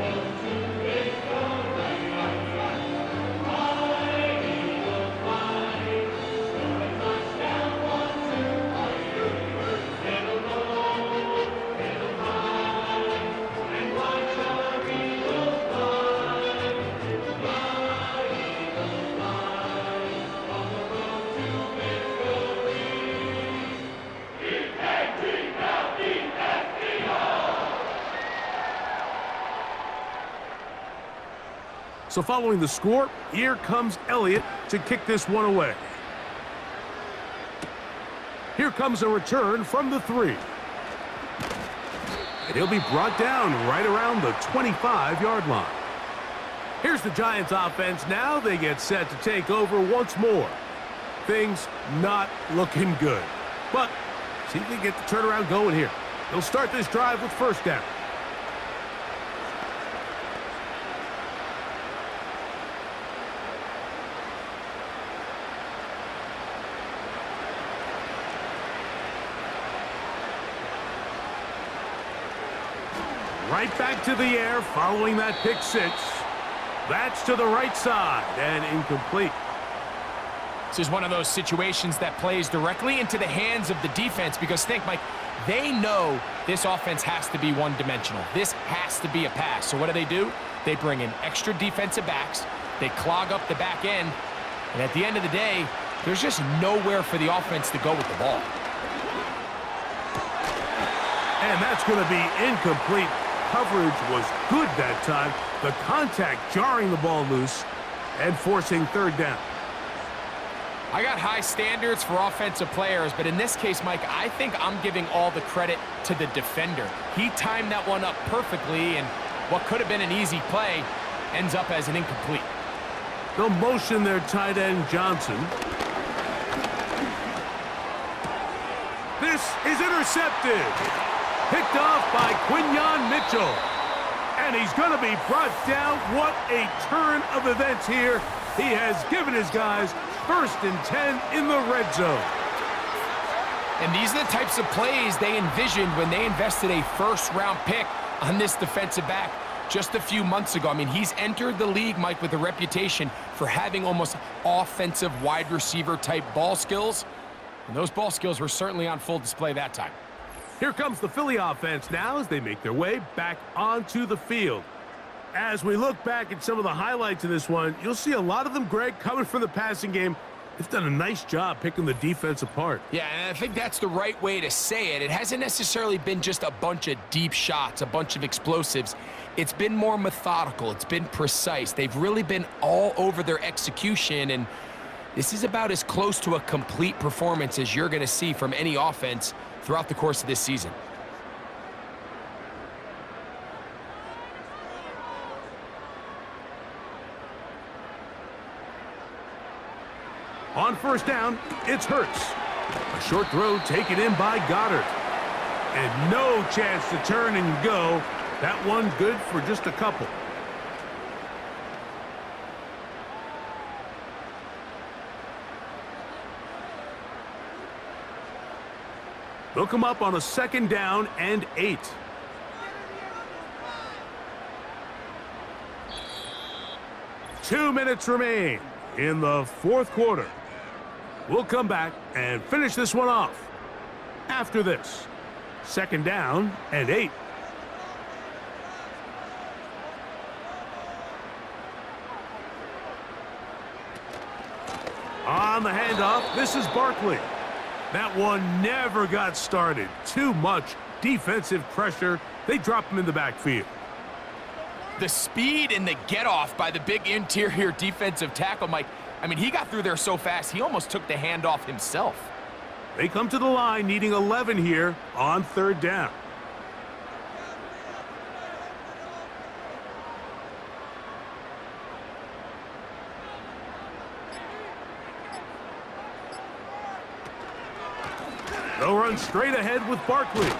So following the score, here comes Elliott to kick this one away. Here comes a return from the 3. And he'll be brought down right around the 25-yard line. Here's the Giants offense now. They get set to take over once more. Things not looking good. But see if they get the turnaround going here. They'll start this drive with first down. Right back to the air following that pick 6. That's to the right side and incomplete. This is one of those situations that plays directly into the hands of the defense because think, Mike, they know this offense has to be one-dimensional. This has to be a pass. So what do? They bring in extra defensive backs. They clog up the back end. And at the end of the day, there's just nowhere for the offense to go with the ball. And that's going to be incomplete. Coverage was good that time. The contact jarring the ball loose and forcing third down. I got high standards for offensive players, but in this case, Mike, I think I'm giving all the credit to the defender. He timed that one up perfectly, and what could have been an easy play ends up as an incomplete. They'll motion their tight end, Jaxson. This is intercepted. Picked off by Quinyon Mitchell. And he's going to be brought down. What a turn of events here. He has given his guys 1st and 10 in the red zone. And these are the types of plays they envisioned when they invested a first-round pick on this defensive back just a few months ago. I mean, he's entered the league, Mike, with a reputation for having almost offensive wide receiver type ball skills. And those ball skills were certainly on full display that time. Here comes the Philly offense now as they make their way back onto the field. As we look back at some of the highlights of this one, you'll see a lot of them, Greg, coming from the passing game. They've done a nice job picking the defense apart. Yeah, and I think that's the right way to say it. It hasn't necessarily been just a bunch of deep shots, a bunch of explosives. It's been more methodical. It's been precise. They've really been all over their execution, and this is about as close to a complete performance as you're going to see from any offense throughout the course of this season. On first down, it's Hurts. A short throw taken in by Goddard. And no chance to turn and go. That one good for just a couple. They'll come up on a 2nd down and 8. Two minutes remain in the 4th quarter. We'll come back and finish this one off after this. 2nd down and 8. On the handoff, this is Barkley. That one never got started. Too much defensive pressure. They drop him in the backfield. The speed and the get-off by the big interior defensive tackle, Mike. I mean, he got through there so fast, he almost took the handoff himself. They come to the line needing 11 here on 3rd down. They'll run straight ahead with Barkley.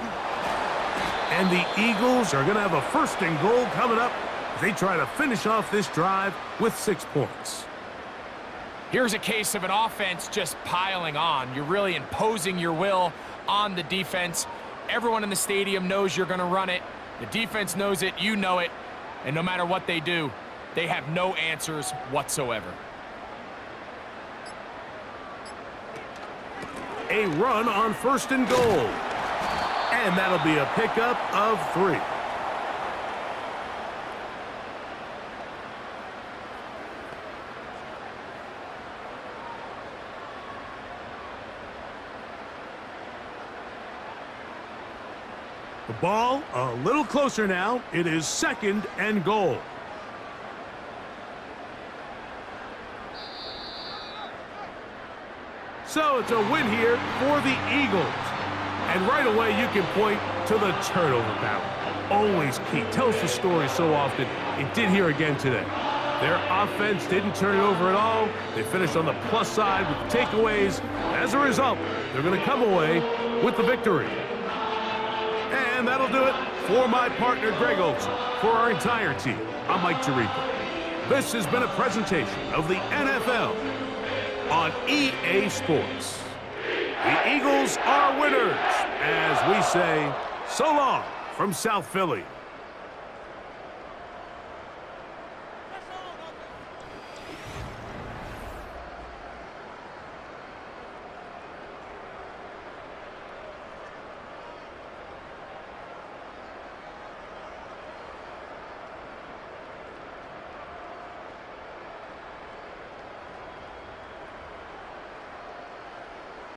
And the Eagles are going to have a 1st and goal coming up as they try to finish off this drive with 6 points. Here's a case of an offense just piling on. You're really imposing your will on the defense. Everyone in the stadium knows you're going to run it. The defense knows it, you know it. And no matter what they do, they have no answers whatsoever. A run on 1st and goal. And that'll be a pickup of 3. The ball a little closer now. It is 2nd and goal. So it's a win here for the Eagles. And right away you can point to the turnover battle. Always key. Tells the story so often. It did here again today. Their offense didn't turn it over at all. They finished on the plus side with takeaways. As a result, they're going to come away with the victory. And that'll do it for my partner, Greg Olson. For our entire team, I'm Mike Tirico. This has been a presentation of the NFL on EA Sports. The Eagles are winners, as we say, so long from South Philly.